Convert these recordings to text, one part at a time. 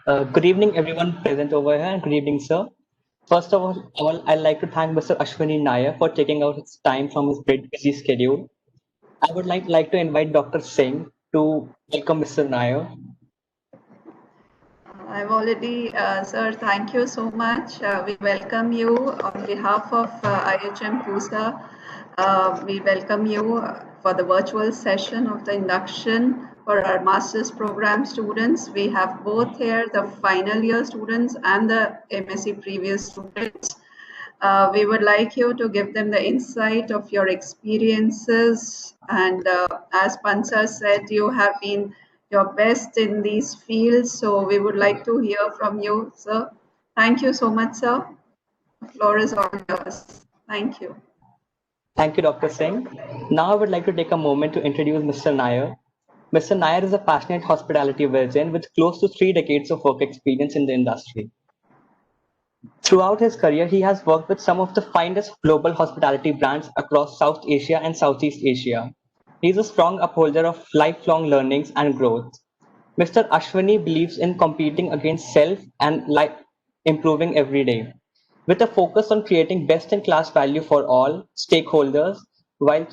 Good evening, everyone present over here, and good evening, sir. First of all, I'd like to thank Mr. Ashwini Nair for taking out his time from his very busy schedule. I would like to invite Dr. Singh to welcome Mr. Nair. I've already, sir, thank you so much. We welcome you on behalf of IHM PUSA. We welcome you for the virtual session of the induction for our master's program students. We have both here the final year students and the MSc previous students. We would like you to give them the insight of your experiences. And as Pansa said, you have been your best in these fields. So we would like to hear from you, sir. Thank you so much, sir. The floor is all yours. Thank you. Thank you, Dr. Singh. Now, I would like to take a moment to introduce Mr. Nair. Mr. Nair is a passionate hospitality virgin with close to 3 decades of work experience in the industry. Throughout his career, he has worked with some of the finest global hospitality brands across South Asia and Southeast Asia. He is a strong upholder of lifelong learnings and growth. Mr. Ashwini believes in competing against self and improving every day, with a focus on creating best-in-class value for all stakeholders while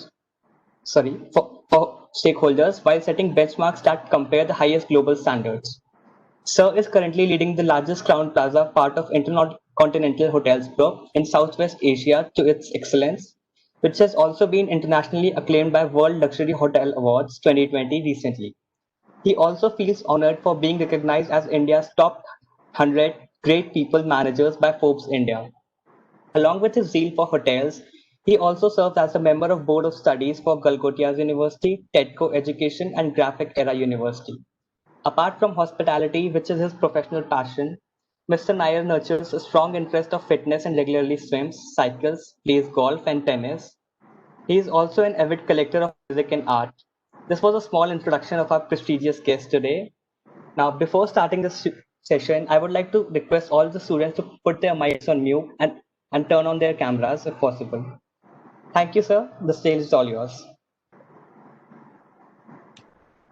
for stakeholders while setting benchmarks that compare the highest global standards. Sir is currently leading the largest Crown Plaza part of Intercontinental Hotels Group in Southwest Asia to its excellence, which has also been internationally acclaimed by World Luxury Hotel Awards 2020 recently. He also feels honored for being recognized as India's top 100 great people managers by Forbes India. Along with his zeal for hotels, he also serves as a member of Board of Studies for Galgotias University, TEDCO Education, and Graphic Era University. Apart from hospitality, which is his professional passion, Mr. Nair nurtures a strong interest of fitness and regularly swims, cycles, plays golf, and tennis. He is also an avid collector of music and art. This was a small introduction of our prestigious guest today. Now, before starting this session, I would like to request all the students to put their mics on mute and turn on their cameras if possible. Thank you, sir. The stage is all yours.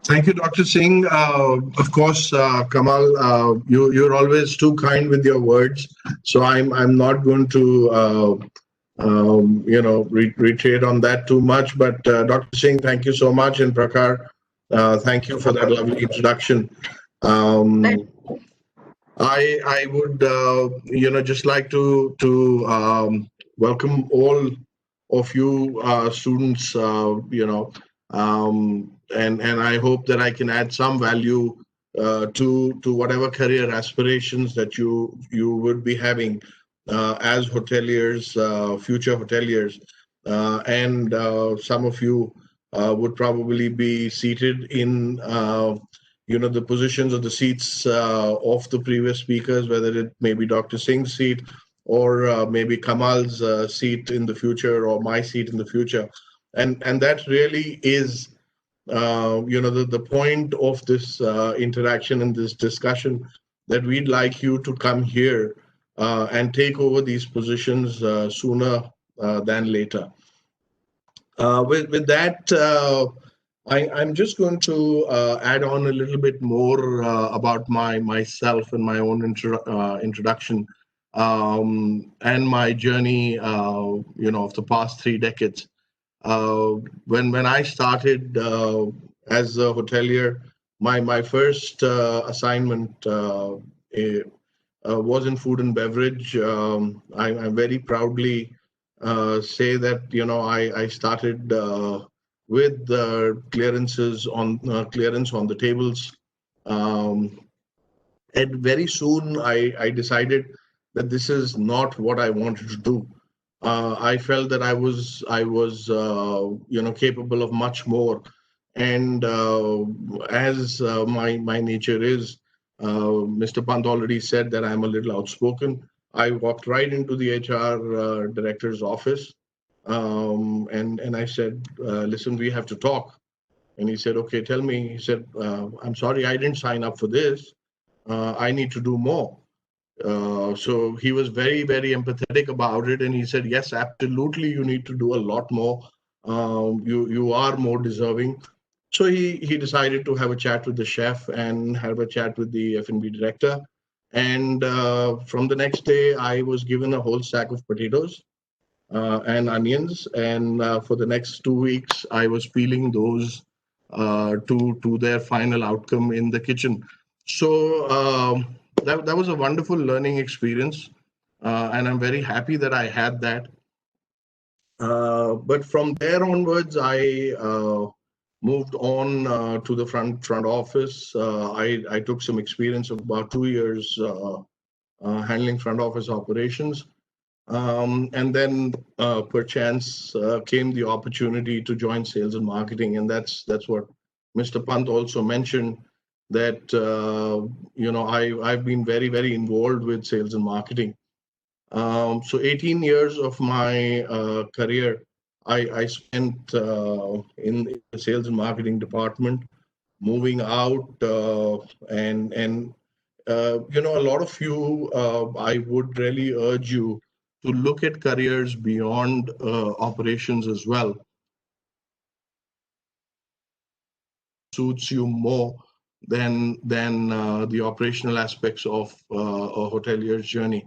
Thank you, Dr. Singh. Of course, Kamal, you're always too kind with your words, so I'm not going to reiterate on that too much. But Dr. Singh, thank you so much, and Prakar, thank you for that lovely introduction. I would just like to welcome all of you students. And I hope that I can add some value to whatever career aspirations that you would be having as hoteliers, future hoteliers, and some of you would probably be seated in the positions of the seats of the previous speakers, whether it may be Dr. Singh's seat or maybe Kamal's seat in the future or my seat in the future. And that really is the point of this interaction and this discussion, that we'd like you to come here and take over these positions sooner than later. With that, I'm just going to add on a little bit more about myself and my own introduction and my journey, of the past 3 decades. When I started as a hotelier, my first assignment was in food and beverage. I very proudly say that I started with clearance on the tables, and very soon I decided that this is not what I wanted to do. I felt that I was capable of much more, and as my nature is, Mr. Pant already said that I'm a little outspoken. I walked right into the HR director's office, and I said, "Listen, we have to talk." And he said, "Okay, tell me." He said, "I'm sorry, I didn't sign up for this. I need to do more." So he was very, very empathetic about it, and he said, "Yes, absolutely, you need to do a lot more. You are more deserving." So he decided to have a chat with the chef and have a chat with the F&B director. And from the next day, I was given a whole sack of potatoes and onions. And for the next 2 weeks, I was peeling those to their final outcome in the kitchen. So that was a wonderful learning experience. And I'm very happy that I had that. But from there onwards, I moved on to the front office. I took some experience of about 2 years handling front office operations. And then perchance came the opportunity to join sales and marketing. And that's what Mr. Pant also mentioned, that I've been very, very involved with sales and marketing. So 18 years of my career, I spent in the sales and marketing department, moving out, and a lot of you, I would really urge you to look at careers beyond operations as well. Suits you more than the operational aspects of a hotelier's journey.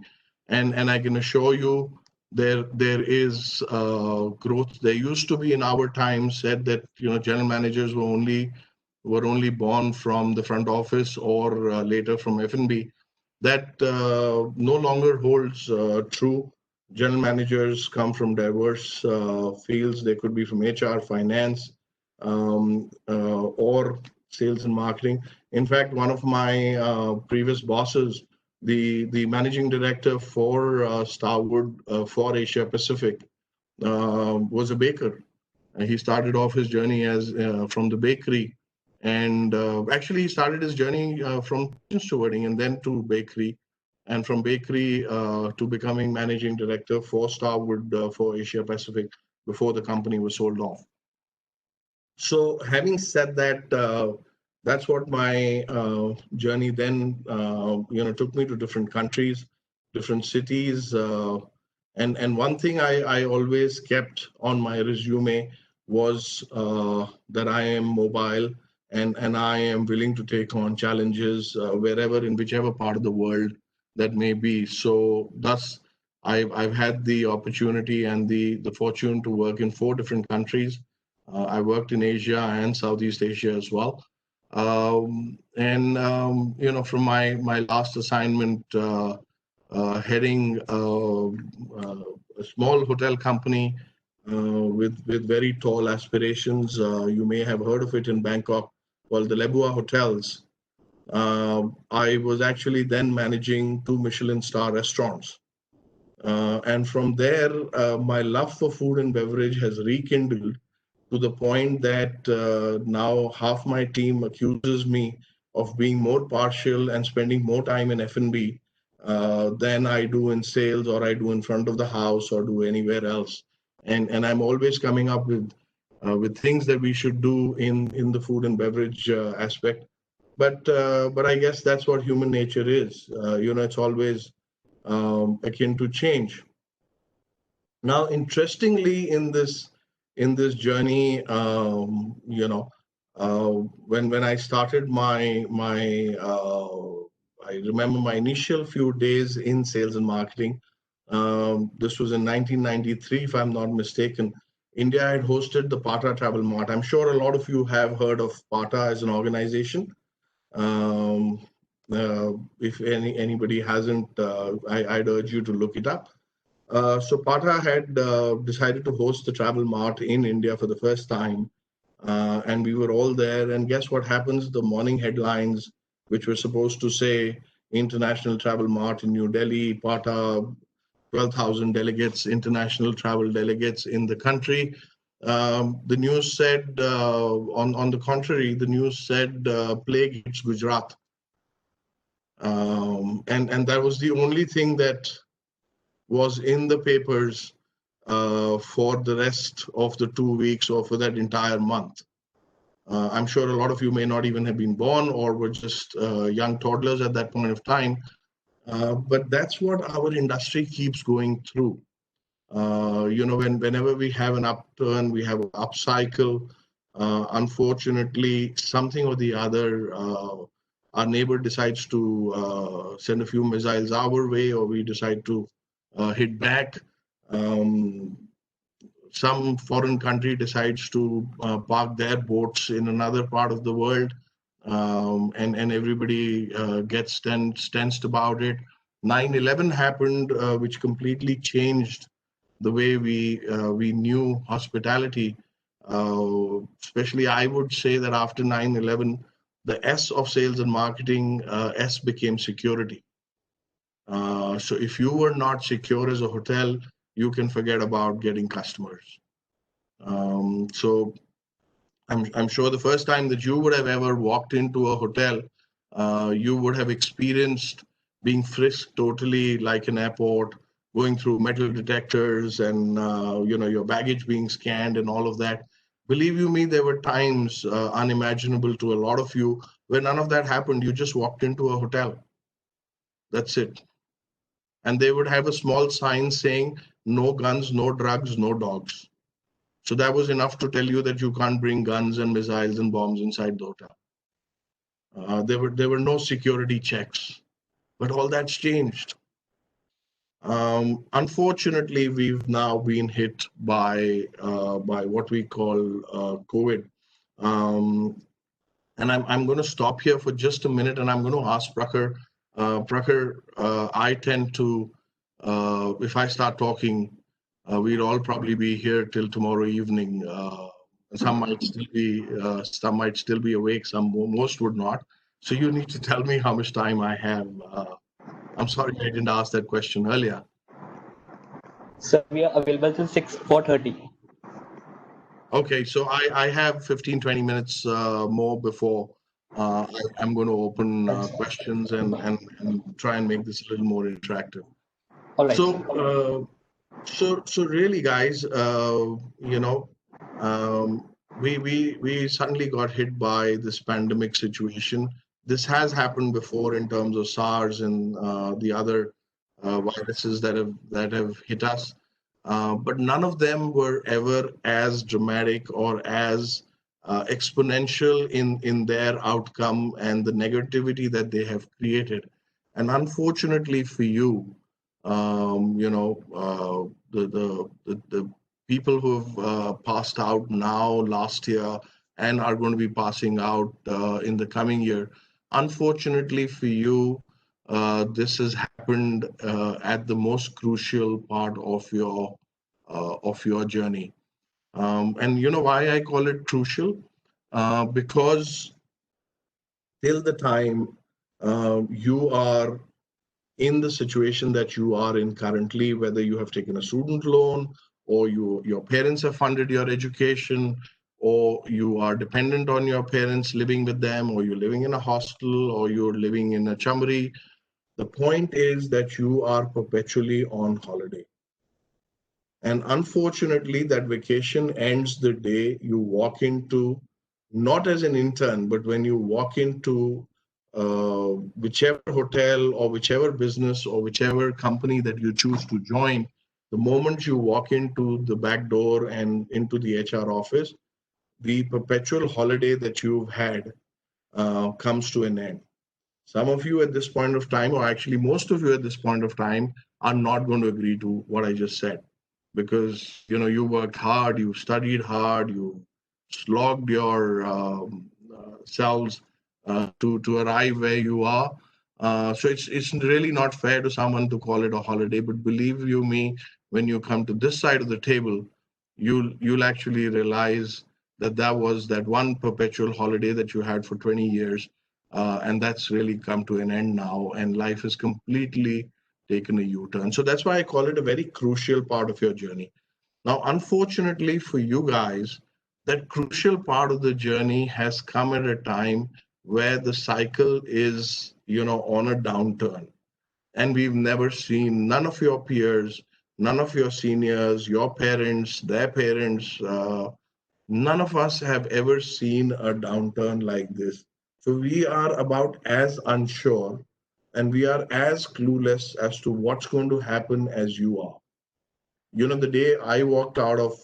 And I can assure you there is growth. There used to be in our time said that general managers were only born from the front office or later from F&B. That no longer holds true. General managers come from diverse fields. They could be from HR, finance, or sales and marketing. In fact, one of my previous bosses, the managing director for Starwood for Asia Pacific, was a baker. He started off his journey as from the bakery, and actually he started his journey from stewarding and then to bakery, and from bakery to becoming managing director for Starwood for Asia Pacific before the company was sold off. So having said that, that's what my journey then, took me to different countries, different cities. And one thing I always kept on my resume was that I am mobile and I am willing to take on challenges wherever, in whichever part of the world that may be. So thus, I've had the opportunity and the fortune to work in 4 different countries. I worked in Asia and Southeast Asia as well. From my last assignment, heading a small hotel company with very tall aspirations. You may have heard of it in Bangkok, called the Lebua Hotels. I was actually then managing 2 Michelin star restaurants. And from there, my love for food and beverage has rekindled to the point that now half my team accuses me of being more partial and spending more time in F&B than I do in sales, or I do in front of the house, or do anywhere else. And I'm always coming up with things that we should do in the food and beverage aspect. But I guess that's what human nature is. It's always akin to change. Now, interestingly, in this journey, when I started I remember my initial few days in sales and marketing. This was in 1993, if I'm not mistaken. India had hosted the Pata Travel Mart. I'm sure a lot of you have heard of Pata as an organization. If anybody hasn't, I'd urge you to look it up. So Pata had decided to host the Travel Mart in India for the first time. And we were all there. And guess what happens? The morning headlines, which were supposed to say International Travel Mart in New Delhi, Pata, 12,000 delegates, international travel delegates in the country. The news said, on the contrary, the news said plague hits Gujarat. And that was the only thing that was in the papers for the rest of the 2 weeks or for that entire month. I'm sure a lot of you may not even have been born or were just young toddlers at that point of time. But that's what our industry keeps going through. Whenever we have an upturn, we have an upcycle, Unfortunately, something or the other, our neighbor decides to send a few missiles our way, or we decide to hit back. Um, some foreign country decides to park their boats in another part of the world, and everybody gets tensed about it. 9/11 happened, which completely changed the way we knew hospitality. Especially, I would say that after 9/11, the S of sales and marketing, S became security. So if you were not secure as a hotel, you can forget about getting customers. So I'm sure the first time that you would have ever walked into a hotel, you would have experienced being frisked totally like an airport, going through metal detectors and your baggage being scanned and all of that. Believe you me, there were times unimaginable to a lot of you where none of that happened. You just walked into a hotel. That's it. And they would have a small sign saying, no guns, no drugs, no dogs. So that was enough to tell you that you can't bring guns and missiles and bombs inside the hotel. There were no security checks, but all that's changed. Unfortunately, we've now been hit by what we call COVID. And I'm going to stop here for just a minute, and I'm going to ask Prakhar. Prakhar, I tend to, if I start talking, we'd all probably be here till tomorrow evening. Some might still be awake. Most would not. So you need to tell me how much time I have. I'm sorry I didn't ask that question earlier. So we are available till 4:30. Okay, so I have 15, 20 minutes more before I'm going to open questions and try and make this a little more interactive. All right. So really, guys, we suddenly got hit by this pandemic situation. This has happened before in terms of SARS and the other viruses that have hit us. But none of them were ever as dramatic or as exponential in their outcome and the negativity that they have created. And unfortunately for you, the people who have passed out now, last year, and are going to be passing out in the coming year. Unfortunately for you, this has happened at the most crucial part of your journey. And you know why I call it crucial? Because till the time you are in the situation that you are in currently, whether you have taken a student loan or your parents have funded your education, or you are dependent on your parents living with them, or you're living in a hostel, or you're living in a chamri, the point is that you are perpetually on holiday. And unfortunately, that vacation ends the day you walk into, not as an intern, but when you walk into whichever hotel or whichever business or whichever company that you choose to join, the moment you walk into the back door and into the HR office, the perpetual holiday that you've had comes to an end. Some of you at this point of time, or actually most of you at this point of time, are not going to agree to what I just said, because you worked hard, you studied hard, you slogged your selves to arrive where you are. So it's really not fair to someone to call it a holiday. But believe you me, when you come to this side of the table, you'll actually realize that was that one perpetual holiday that you had for 20 years. And that's really come to an end now, and life has completely taken a U-turn. So that's why I call it a very crucial part of your journey. Now, unfortunately for you guys, that crucial part of the journey has come at a time where the cycle is, on a downturn. And we've never seen, none of your peers, none of your seniors, your parents, their parents, none of us have ever seen a downturn like this. So we are about as unsure and we are as clueless as to what's going to happen as you are. The day I walked out of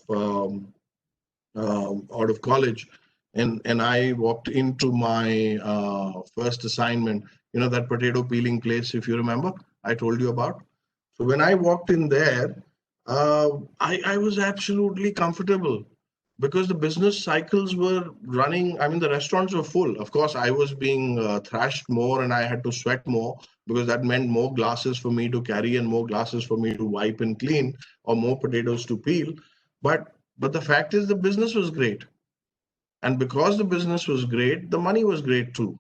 college, and I walked into my first assignment, that potato peeling place, if you remember, I told you about. So when I walked in there, I was absolutely comfortable because the business cycles were running. I mean, the restaurants were full. Of course, I was being thrashed more and I had to sweat more because that meant more glasses for me to carry and more glasses for me to wipe and clean, or more potatoes to peel. But the fact is, the business was great. And because the business was great, the money was great too.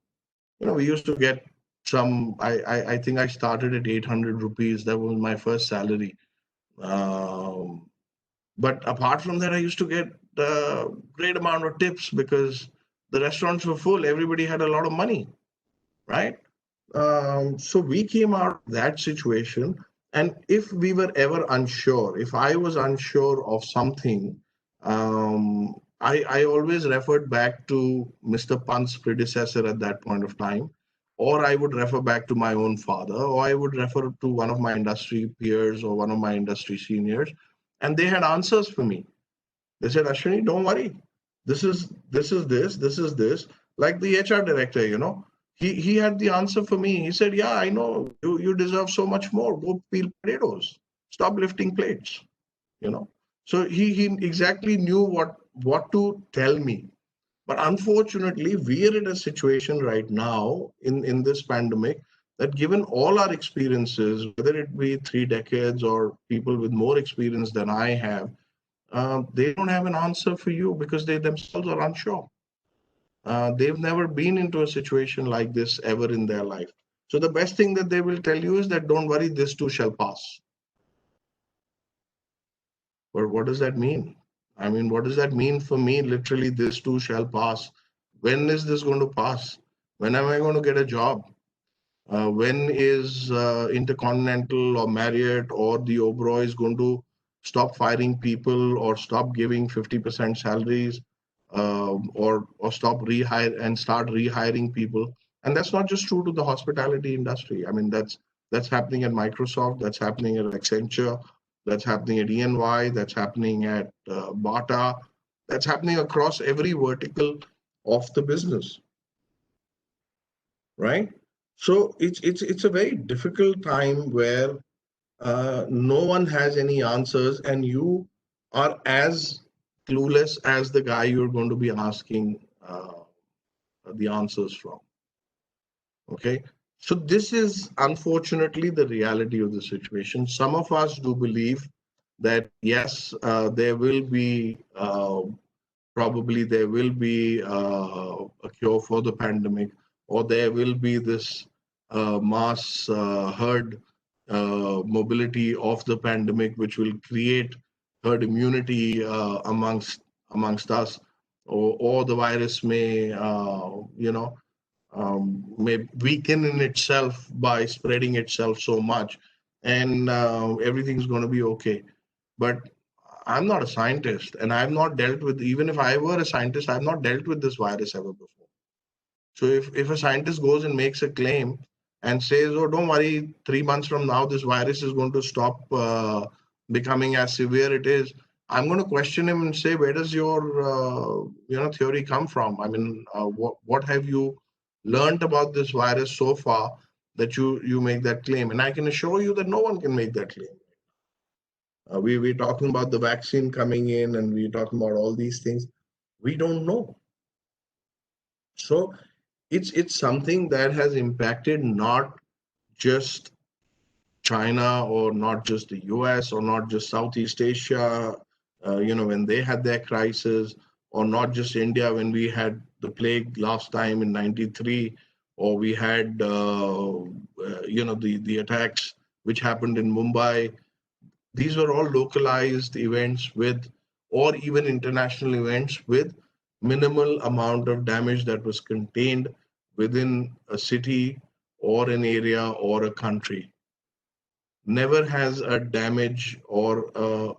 We used to get some, I think I started at 800 rupees. That was my first salary. Um, but apart from that, I used to get a great amount of tips because the restaurants were full. Everybody had a lot of money, right? So we came out of that situation. And if we were ever unsure, if I was unsure of something, I always referred back to Mr. Pant's predecessor at that point of time, or I would refer back to my own father, or I would refer to one of my industry peers or one of my industry seniors, and they had answers for me. They said, Ashwini, don't worry. This is this. Like the HR director, he had the answer for me. He said, yeah, I know you deserve so much more. Go peel potatoes. Stop lifting plates. So he exactly knew what to tell me. But unfortunately, we are in a situation right now in this pandemic that, given all our experiences, whether it be 3 decades or people with more experience than I have, they don't have an answer for you because they themselves are unsure. They've never been into a situation like this ever in their life. So the best thing that they will tell you is that don't worry, this too shall pass. But what does that mean? I mean, what does that mean for me? Literally, this too shall pass. When is this going to pass? When am I going to get a job? When is Intercontinental or Marriott or the Oberoi going to stop firing people or stop giving 50% salaries, or stop rehire and start rehiring people? And that's not just true to the hospitality industry. I mean, that's happening at Microsoft, that's happening at Accenture, that's happening at EY, that's happening at Bata, that's happening across every vertical of the business, right? So it's a very difficult time where no one has any answers, and you are as clueless as the guy you're going to be asking the answers from. Okay, so this is unfortunately the reality of the situation. Some of us do believe that yes, there will be probably there will be a cure for the pandemic, or there will be this mass herd mobility of the pandemic, which will create herd immunity amongst us, or the virus may weaken in itself by spreading itself so much, and everything's going to be okay. But I'm not a scientist, and I've not dealt with, even if I were a scientist, I've not dealt with this virus ever before. So if a scientist goes and makes a claim and says, oh, don't worry, 3 months from now, this virus is going to stop becoming as severe it is, I'm going to question him and say, where does your theory come from? I mean, what have you learned about this virus so far that you make that claim? And I can assure you that no one can make that claim. We're talking about the vaccine coming in, and we're talking about all these things. We don't know. So it's something that has impacted not just China, or not just the US, or not just Southeast Asia, when they had their crisis, or not just India when we had the plague last time in '93, or we had the attacks which happened in Mumbai. These were all localized events with, or even international events with, minimal amount of damage that was contained within a city or an area or a country. Never has a damage or a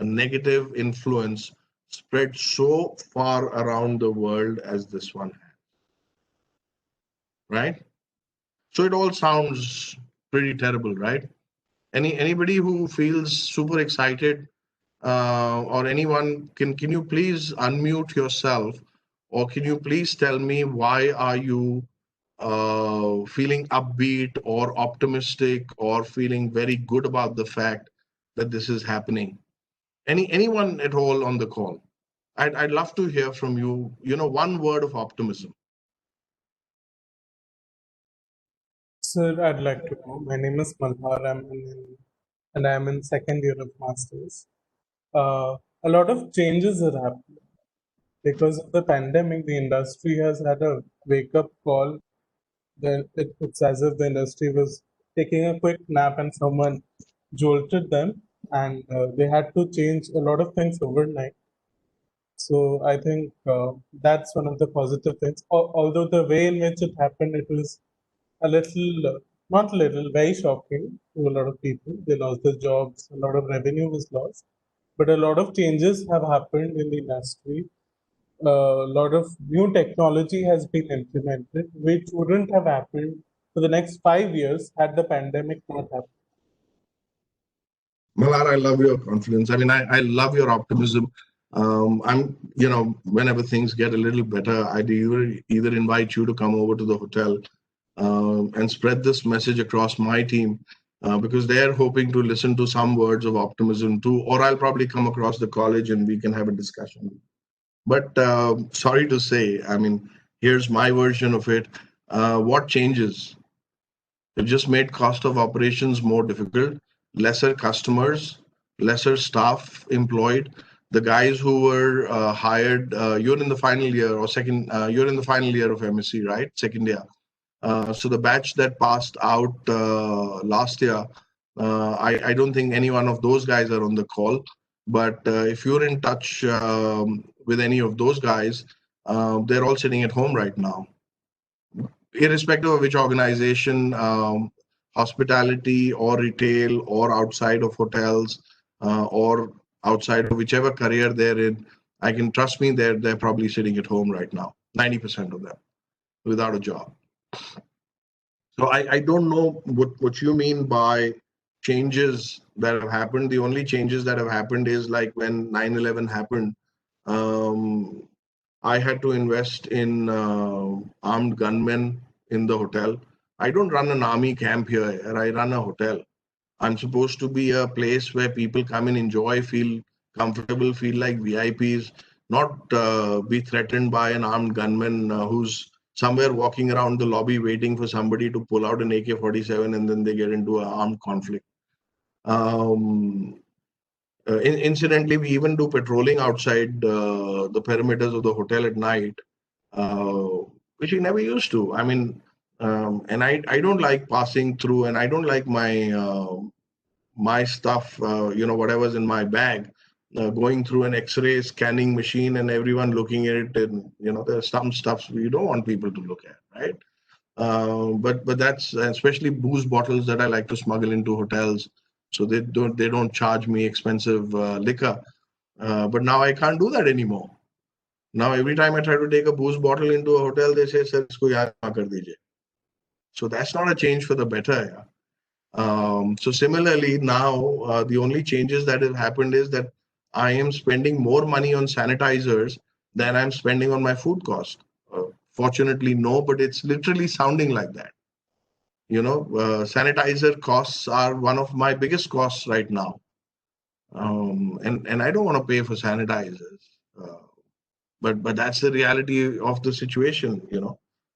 negative influence spread so far around the world as this one has. Right? So it all sounds pretty terrible, right? Anybody who feels super excited or anyone, can you please unmute yourself, or can you please tell me why are you feeling upbeat or optimistic or feeling very good about the fact that this is happening? Anyone at all on the call? I'd love to hear from you. One word of optimism. Sir, I'd like to know. My name is Malhar. And I'm in second year of masters. A lot of changes are happening because of the pandemic. The industry has had a wake-up call. It's as if the industry was taking a quick nap and someone jolted them, and they had to change a lot of things overnight. So I think that's one of the positive things. Although the way in which it happened, it was a little, not little, very shocking to a lot of people. They lost their jobs, a lot of revenue was lost. But a lot of changes have happened in the industry. A lot of new technology has been implemented, which wouldn't have happened for the next 5 years had the pandemic not happened. Malar, I love your confidence. I mean, I love your optimism. Whenever things get a little better, I'd either invite you to come over to the hotel and spread this message across my team, because they're hoping to listen to some words of optimism too, or I'll probably come across the college and we can have a discussion. But sorry to say, I mean, here's my version of it. What changes? It just made cost of operations more difficult, lesser customers, lesser staff employed. The guys who were hired, you're in the final year or second, you're in the final year of MSc, right? Second year. So the batch that passed out last year, I don't think any one of those guys are on the call. But if you're in touch with any of those guys, they're all sitting at home right now. Irrespective of which organization, hospitality or retail or outside of hotels or outside of whichever career they're in, I can trust me, they're probably sitting at home right now, 90% of them, without a job. So I don't know what you mean by changes that have happened. The only changes that have happened is like when 9/11 happened, I had to invest in armed gunmen in the hotel. I don't run an army camp here. I run a hotel. I'm supposed to be a place where people come and enjoy, feel comfortable, feel like VIPs, not be threatened by an armed gunman who's somewhere walking around the lobby waiting for somebody to pull out an AK-47 and then they get into an armed conflict. Incidentally, we even do patrolling outside the perimeters of the hotel at night, which we never used to. I mean, and I don't like passing through, and I don't like my stuff, whatever's in my bag, going through an X-ray scanning machine and everyone looking at it, and there's some stuff you don't want people to look at, right? But that's especially booze bottles that I like to smuggle into hotels, so they don't charge me expensive liquor. But now I can't do that anymore. Now every time I try to take a booze bottle into a hotel, they say, "Sir, isko yahan na kar dijiye." So that's not a change for the better. Yeah. So similarly, now the only changes that have happened is that I am spending more money on sanitizers than I'm spending on my food cost. Fortunately, no, but it's literally sounding like that. Sanitizer costs are one of my biggest costs right now. And I don't want to pay for sanitizers. But that's the reality of the situation,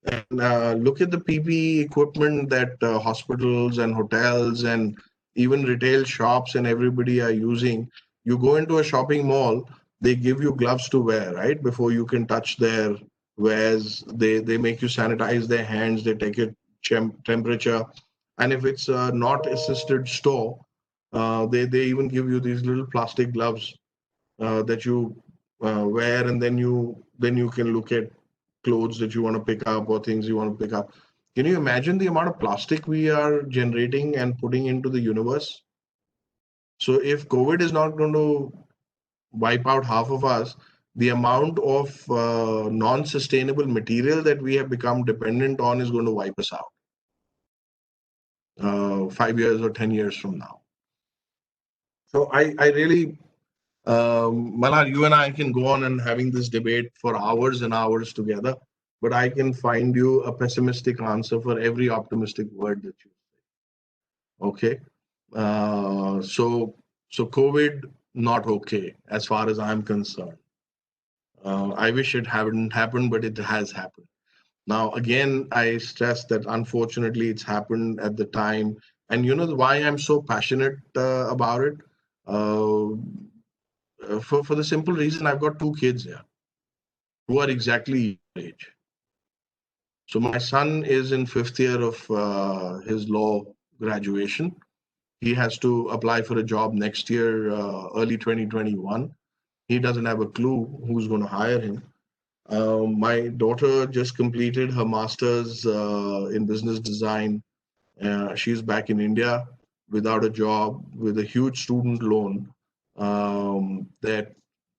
And look at the PPE equipment that hospitals and hotels and even retail shops and everybody are using. You go into a shopping mall, they give you gloves to wear, right? Before you can touch their wares, they make you sanitize their hands, they take your temperature. And if it's a not assisted store, they even give you these little plastic gloves that you wear, and then you can look at clothes that you want to pick up or things you want to pick up. Can you imagine the amount of plastic we are generating and putting into the universe? So if COVID is not going to wipe out half of us, the amount of non-sustainable material that we have become dependent on is going to wipe us out 5 years or 10 years from now. So I really Malhar, you and I can go on and having this debate for hours and hours together, but I can find you a pessimistic answer for every optimistic word that you say. Okay. So COVID, not okay as far as I'm concerned. I wish it hadn't happened, but it has happened. Now, again, I stress that unfortunately it's happened at the time. And you know why I'm so passionate about it? Uh, for the simple reason I've got two kids here who are exactly your age. So my son is in fifth year of his law graduation. He has to apply for a job next year, early 2021. He doesn't have a clue who's going to hire him. My daughter just completed her master's in business design. She's back in India without a job, with a huge student loan that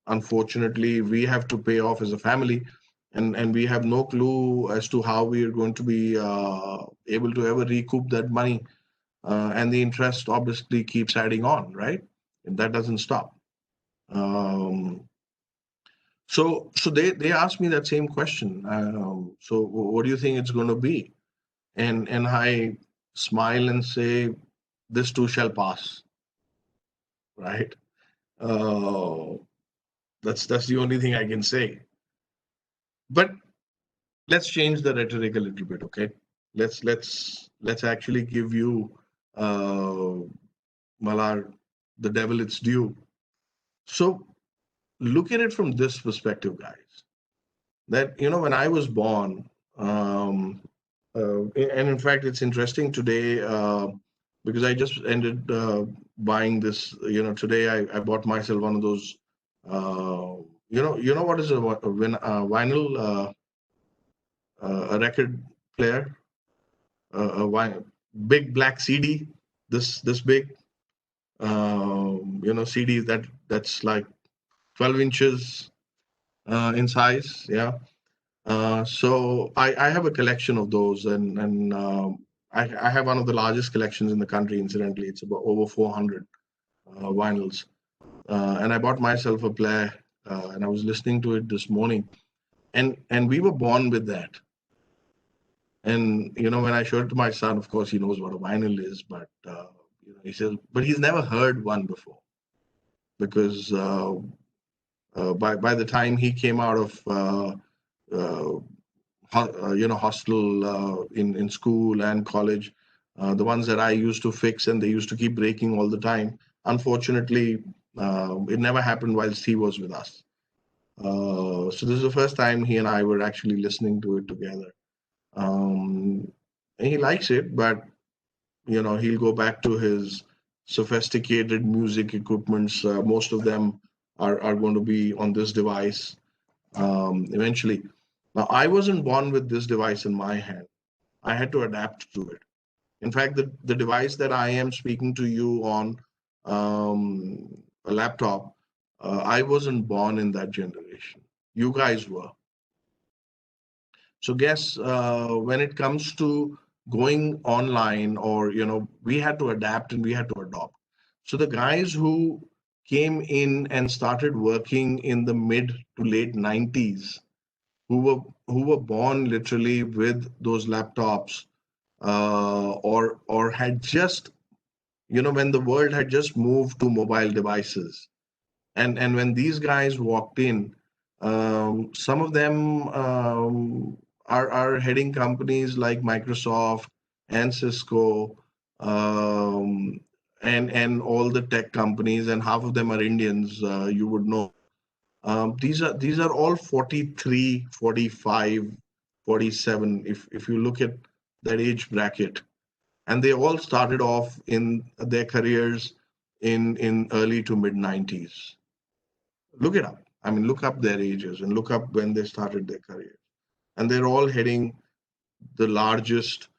unfortunately we have to pay off as a family. And we have no clue as to how we are going to be able to ever recoup that money. And the interest obviously keeps adding on, right? And that doesn't stop. So they asked me that same question. So what do you think it's going to be? And I smile and say, this too shall pass, right? Uh, that's the only thing I can say. But let's change the rhetoric a little bit, okay? Let's actually give you Malar, the devil its due. So look at it from this perspective, guys. That when I was born, and in fact, it's interesting today because I just ended buying this. Today I bought myself one of those. What is a vinyl, a record player, big black CD, this big, CD that's like 12 inches in size. Yeah. So I have a collection of those, and I have one of the largest collections in the country. Incidentally, it's about over 400 vinyls, and I bought myself a player, and I was listening to it this morning, and we were born with that. And when I showed it to my son, of course he knows what a vinyl is, but he says, but he's never heard one before, because by the time he came out of hostel in school and college, the ones that I used to fix and they used to keep breaking all the time. Unfortunately, it never happened whilst he was with us. So this is the first time he and I were actually listening to it together. And he likes it, but he'll go back to his sophisticated music equipments. Most of them are going to be on this device eventually. Now, I wasn't born with this device in my hand. I had to adapt to it. In fact, the device that I am speaking to you on, a laptop, I wasn't born in that generation. You guys were. So guess when it comes to going online, or we had to adapt and we had to adopt. So the guys who came in and started working in the mid to late 90s, who were born literally with those laptops, or had just when the world had just moved to mobile devices, and when these guys walked in, some of them are heading companies like Microsoft and Cisco, and all the tech companies, and half of them are Indians. You would know. These are all 43, 45, 47. If you look at that age bracket, and they all started off in their careers in early to mid 90s. Look it up. I mean, look up their ages and look up when they started their careers, and they're all heading the largest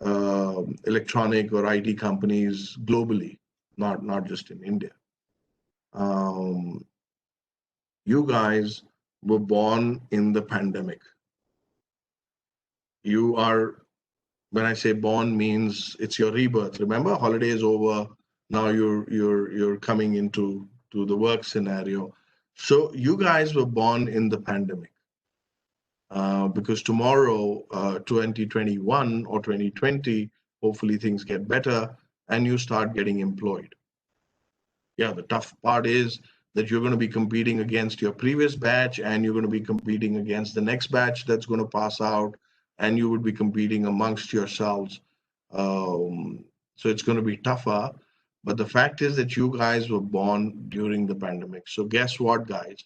electronic or IT companies globally, not just in India. You guys were born in the pandemic. You are, when I say born, means it's your rebirth. Remember, holiday is over. Now you're coming into to the work scenario. So you guys were born in the pandemic. Because tomorrow, 2021 or 2020, hopefully things get better and you start getting employed. Yeah, the tough part is that you're going to be competing against your previous batch and you're going to be competing against the next batch that's going to pass out, and you would be competing amongst yourselves. So it's going to be tougher. But the fact is that you guys were born during the pandemic. So guess what, guys?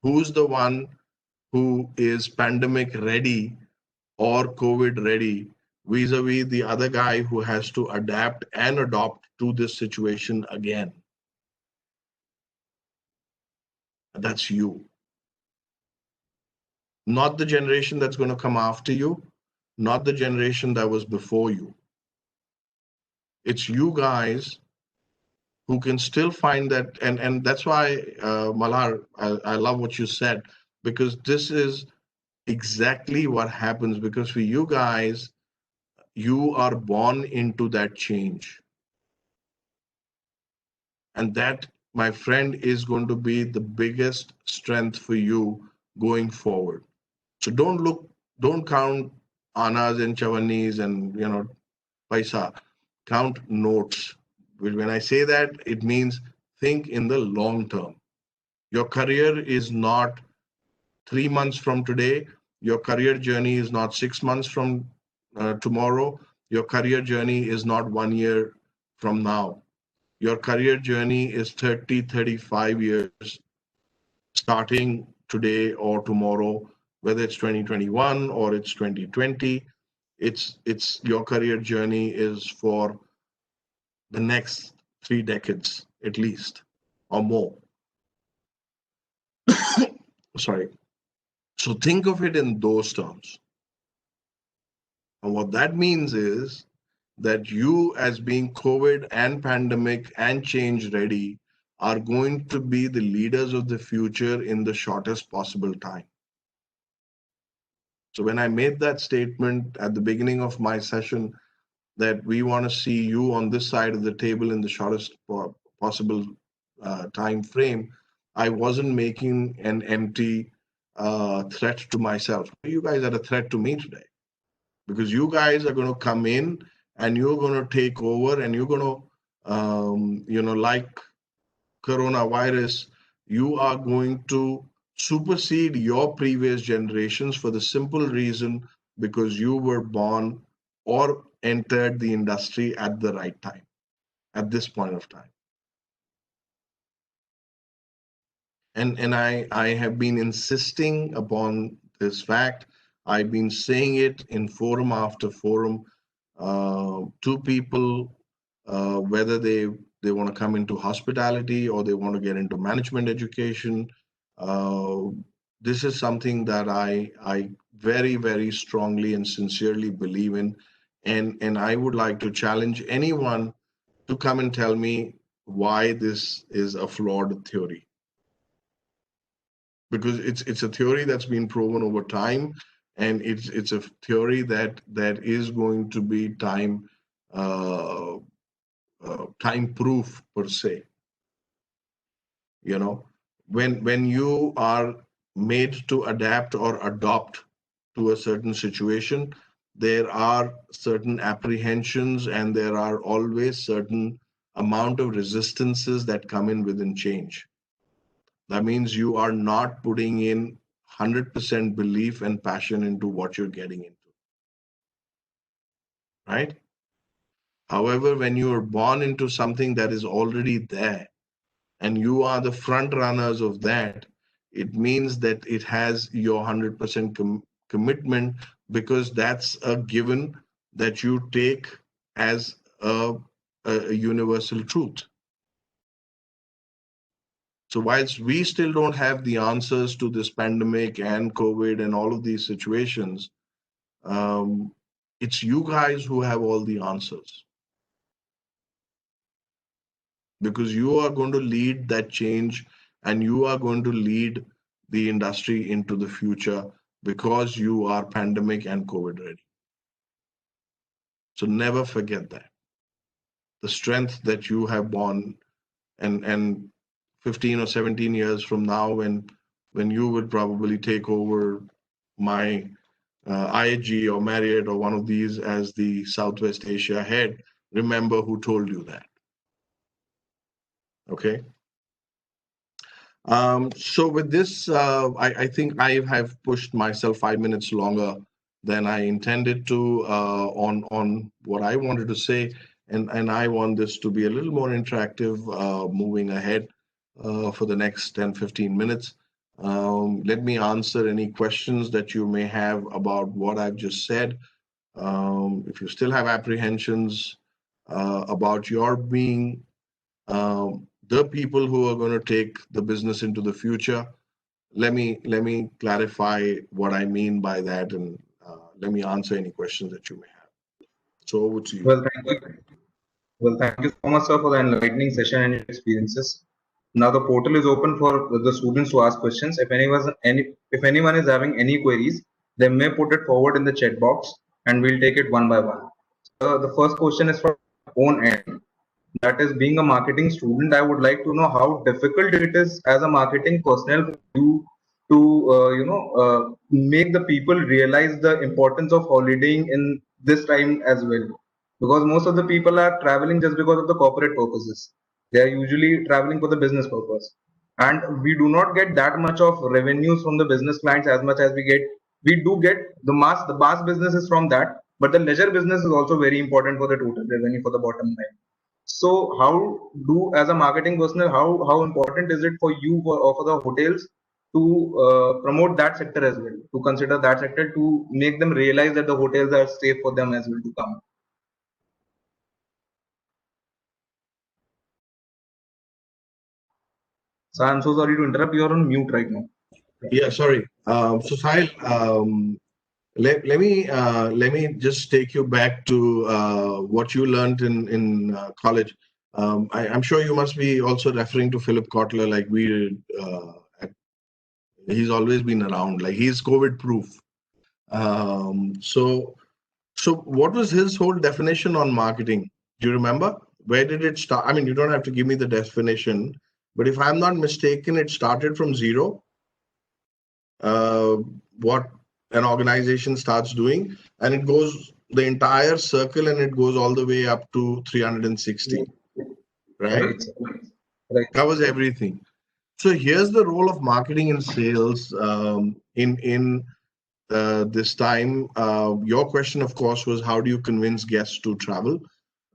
Who's the one who is pandemic ready or COVID ready vis-a-vis the other guy who has to adapt and adopt to this situation again? That's you. Not the generation that's going to come after you, not the generation that was before you. It's you guys who can still find that, and that's why, Malhar, I love what you said, because this is exactly what happens. Because for you guys, you are born into that change. And that, my friend, is going to be the biggest strength for you going forward. So don't count anas and chavanis and, paisa. Count notes. When I say that, it means think in the long term. Your career is not 3 months from today. Your career journey is not 6 months from tomorrow. Your career journey is not 1 year from now. Your career journey is 30, 35 years, starting today or tomorrow, whether it's 2021 or it's 2020. It's your career journey is for the next 3 decades at least, or more. Sorry. So think of it in those terms. And what that means is that you, as being COVID and pandemic and change ready, are going to be the leaders of the future in the shortest possible time. So when I made that statement at the beginning of my session, that we want to see you on this side of the table in the shortest possible time frame, I wasn't making an empty threat to myself. You guys are a threat to me today, because you guys are going to come in and you're going to take over, and you're going to, like coronavirus, you are going to supersede your previous generations for the simple reason because you were born or entered the industry at the right time, at this point of time. And I have been insisting upon this fact. I've been saying it in forum after forum to people, whether they want to come into hospitality or they want to get into management education. This is something that I very, very strongly and sincerely believe in. And I would like to challenge anyone to come and tell me why this is a flawed theory. Because it's a theory that's been proven over time, and it's a theory that is going to be time proof per se. When you are made to adapt or adopt to a certain situation, there are certain apprehensions and there are always certain amount of resistances that come in within change. That means you are not putting in 100% belief and passion into what you're getting into, right? However, when you are born into something that is already there and you are the front runners of that, it means that it has your 100% commitment, because that's a given that you take as a universal truth. So whilst we still don't have the answers to this pandemic and COVID and all of these situations, it's you guys who have all the answers. Because you are going to lead that change and you are going to lead the industry into the future, because you are pandemic and COVID ready. So never forget that. The strength that you have born and 15 or 17 years from now, when you would probably take over my IHG or Marriott or one of these as the Southwest Asia head, remember who told you that. Okay. So with this, I think I have pushed myself 5 minutes longer than I intended to on what I wanted to say, and I want this to be a little more interactive moving ahead for the next 10-15 minutes. Let me answer any questions that you may have about what I've just said. If you still have apprehensions about your being the people who are going to take the business into the future, let me clarify what I mean by that, and let me answer any questions that you may have. So over to you. Well, thank you. Well, thank you so much, sir, for the enlightening session and your experiences. Now the portal is open for the students to ask questions. If anyone is having any queries, they may put it forward in the chat box, and we'll take it one by one. The first question is from my own end. That is, being a marketing student, I would like to know how difficult it is as a marketing personnel for you to make the people realize the importance of holidaying in this time as well, because most of the people are traveling just because of the corporate purposes. They are usually traveling for the business purpose, and we do not get that much of revenues from the business clients as much as we do get the mass business is from that, but the leisure business is also very important for the total revenue for the bottom line. So how do, as a marketing personnel, how important is it for you for the hotels to promote that sector as well, to consider that sector, to make them realize that the hotels are safe for them as well to come? So I'm so sorry to interrupt. You're on mute right now. Yeah, sorry. So Sahil, let me just take you back to what you learned in college. I'm sure you must be also referring to Philip Kotler, like we did. He's always been around, like he's COVID proof. So what was his whole definition on marketing? Do you remember? Where did it start? I mean, you don't have to give me the definition, but if I'm not mistaken, it started from zero. What an organization starts doing, and it goes the entire circle, and it goes all the way up to 360, right? Right. Covers everything. So here's the role of marketing and sales in this time. Your question, of course, was how do you convince guests to travel?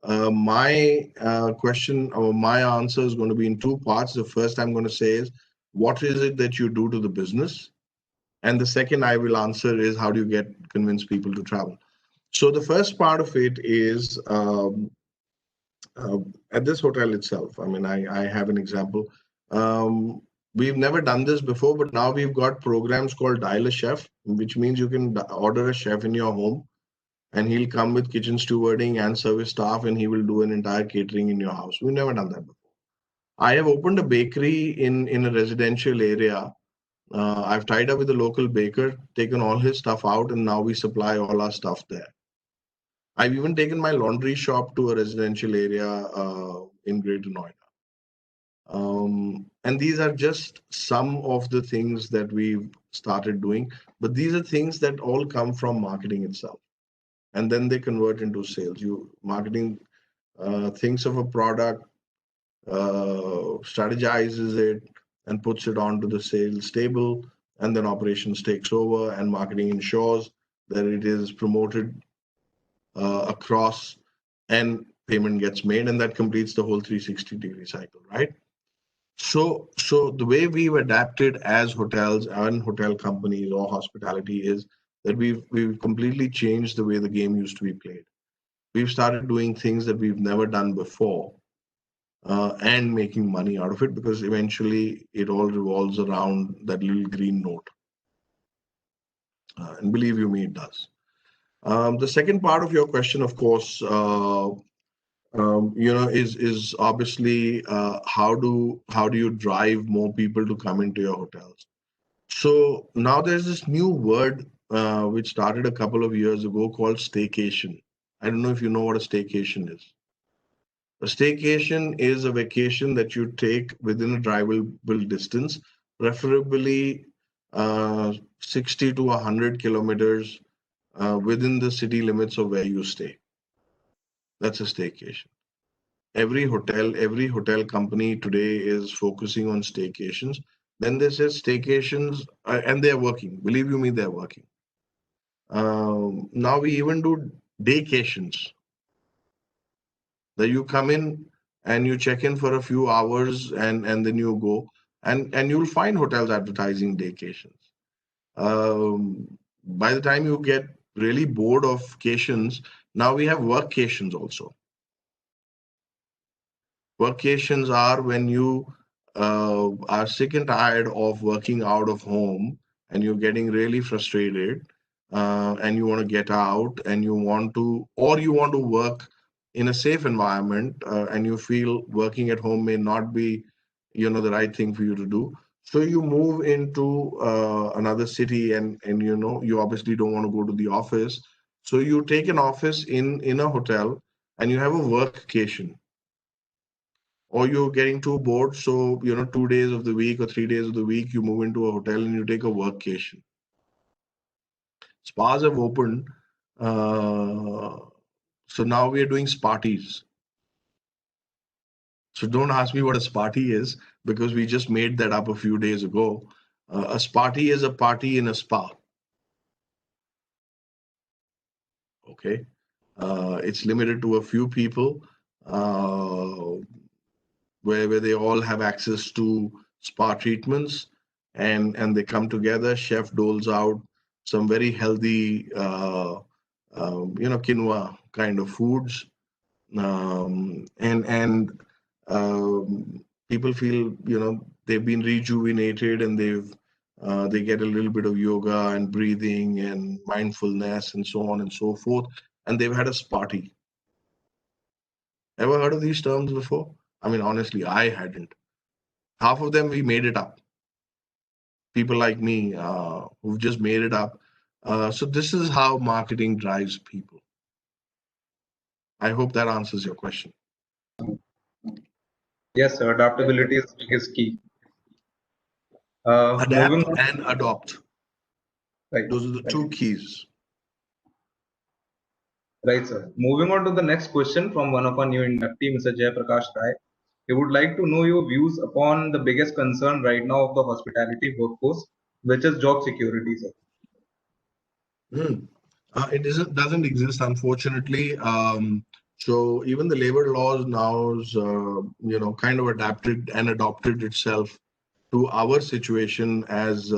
My question or my answer is going to be in two parts. The first I'm going to say is, what is it that you do to the business? And the second I will answer is, how do you convince people to travel? So the first part of it is at this hotel itself. I mean, I have an example. We've never done this before, but now we've got programs called Dial a Chef, which means you can order a chef in your home, and he'll come with kitchen stewarding and service staff, and he will do an entire catering in your house. We've never done that before. I have opened a bakery in a residential area. I've tied up with a local baker, taken all his stuff out, and now we supply all our stuff there. I've even taken my laundry shop to a residential area in Greater Noida. And these are just some of the things that we've started doing, but these are things that all come from marketing itself, and then they convert into sales. Marketing thinks of a product, strategizes it, and puts it onto the sales table, and then operations takes over, and marketing ensures that it is promoted across, and payment gets made, and that completes the whole 360-degree cycle, right? So the way we've adapted as hotels and hotel companies or hospitality is that we've completely changed the way the game used to be played. We've started doing things that we've never done before, and making money out of it, because eventually it all revolves around that little green note. And believe you me, it does. The second part of your question, of course, is obviously how do you drive more people to come into your hotels? So now there's this new word which started a couple of years ago called staycation. I don't know if you know what a staycation is. A staycation is a vacation that you take within a drivable distance, preferably 60 to 100 kilometers within the city limits of where you stay. That's a staycation. Every hotel company today is focusing on staycations. Then they say staycations, and they're working. Believe you me, they're working. Now we even do daycations. That you come in and you check in for a few hours and then you go. And you'll find hotels advertising daycations. By the time you get really bored of vacations, now we have workcations also. Workcations are when you are sick and tired of working out of home and you're getting really frustrated and you want to get out and you want to work in a safe environment and you feel working at home may not be the right thing for you to do. So you move into another city and you obviously don't want to go to the office. So you take an office in a hotel and you have a workcation. Or you're getting too bored, so 2 days of the week or 3 days of the week you move into a hotel and you take a workcation. Spas have opened, so now we are doing sparties. So don't ask me what a sparty is, because we just made that up a few days ago. A sparty is a party in a spa. Okay, it's limited to a few people, where they all have access to spa treatments, and they come together. Chef doles out some very healthy, quinoa kind of foods, and people feel they've been rejuvenated, and they get a little bit of yoga and breathing and mindfulness and so on and so forth, and they've had a sparty. Ever heard of these terms before? I mean, honestly, I hadn't. Half of them we made it up. People like me who've just made it up. So this is how marketing drives people. I hope that answers your question. Yes, sir. Adaptability is the biggest key. Adapt Moving on. and adopt. Right. Those are the two keys. Right, sir. Moving on to the next question from one of our new inductee, Mr. Jayaprakash Rai. He would like to know your views upon the biggest concern right now of the hospitality workforce, which is job security, sir. It doesn't exist, unfortunately. So even the labor laws now is, kind of adapted and adopted itself to our situation as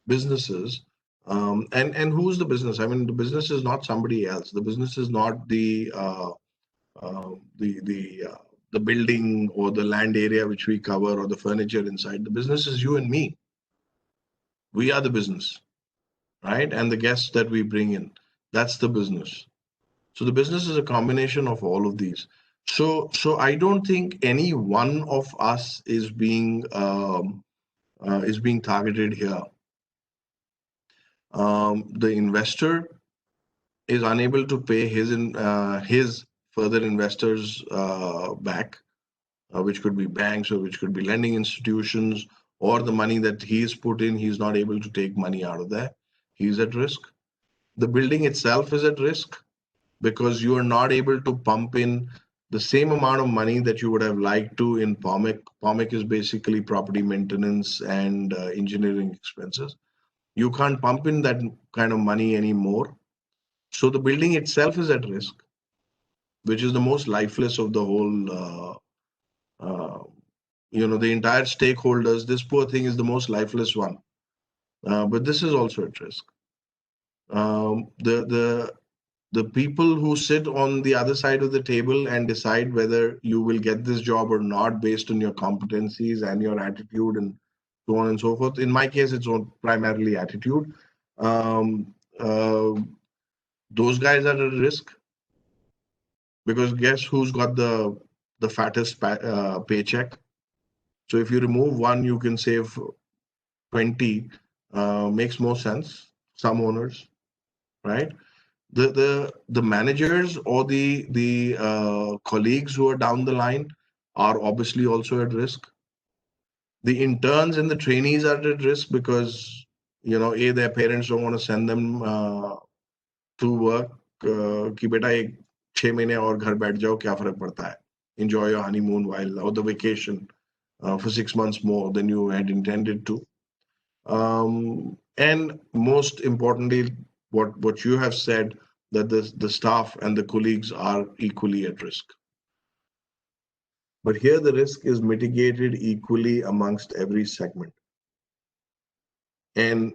businesses. And who's the business? I mean, the business is not somebody else. The business is not the building or the land area which we cover or the furniture inside. The business is you and me. We are the business, right? And the guests that we bring in, that's the business. So the business is a combination of all of these. So I don't think any one of us is being targeted here. The investor is unable to pay his further investors back, which could be banks or which could be lending institutions, or the money that he's put in, he's not able to take money out of there. He's at risk. The building itself is at risk because you are not able to pump in the same amount of money that you would have liked to in POMIC. POMIC is basically property maintenance and engineering expenses. You can't pump in that kind of money anymore. So the building itself is at risk, which is the most lifeless of the whole, the entire stakeholders. This poor thing is the most lifeless one. But this is also at risk. The people who sit on the other side of the table and decide whether you will get this job or not based on your competencies and your attitude and so on and so forth. In my case, it's primarily attitude. Those guys are at risk because guess who's got the fattest paycheck? So if you remove one, you can save 20. Makes more sense. Some owners, right? the managers or the colleagues who are down the line are obviously also at risk. The interns and the trainees are at risk because their parents don't want to send them to work. कि बेटा एक 6 महीने और घर बैठ जाओ, क्या फर्क पड़ता है? Enjoy your honeymoon or the vacation for 6 months more than you had intended to. And most importantly, what you have said, that the staff and the colleagues are equally at risk. But here the risk is mitigated equally amongst every segment. And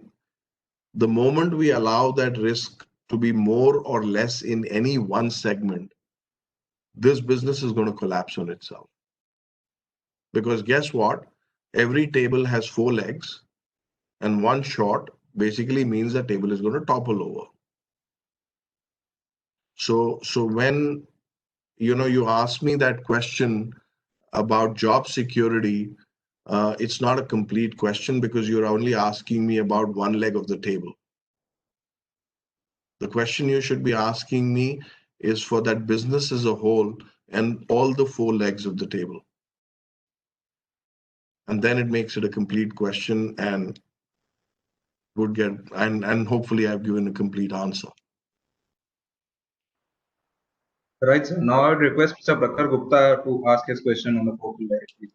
the moment we allow that risk to be more or less in any one segment, this business is going to collapse on itself. Because guess what? Every table has 4 legs, and one short basically means the table is going to topple over. So when you ask me that question about job security, it's not a complete question because you're only asking me about one leg of the table. The question you should be asking me is for that business as a whole and all the 4 legs of the table. And then it makes it a complete question and would get and hopefully I've given a complete answer. Right, sir. Now I would request Mr. Prakhar Gupta to ask his question on the portal directly.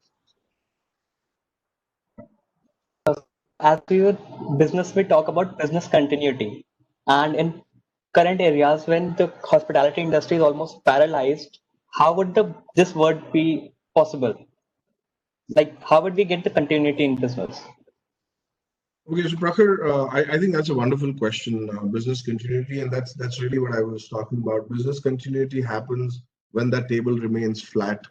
As we business, we talk about business continuity, and in current areas when the hospitality industry is almost paralyzed, how would this word be possible? Like, how would we get the continuity in business? Okay, so Prakhar, I think that's a wonderful question. Business continuity, and that's really what I was talking about. Business continuity happens when that table remains flat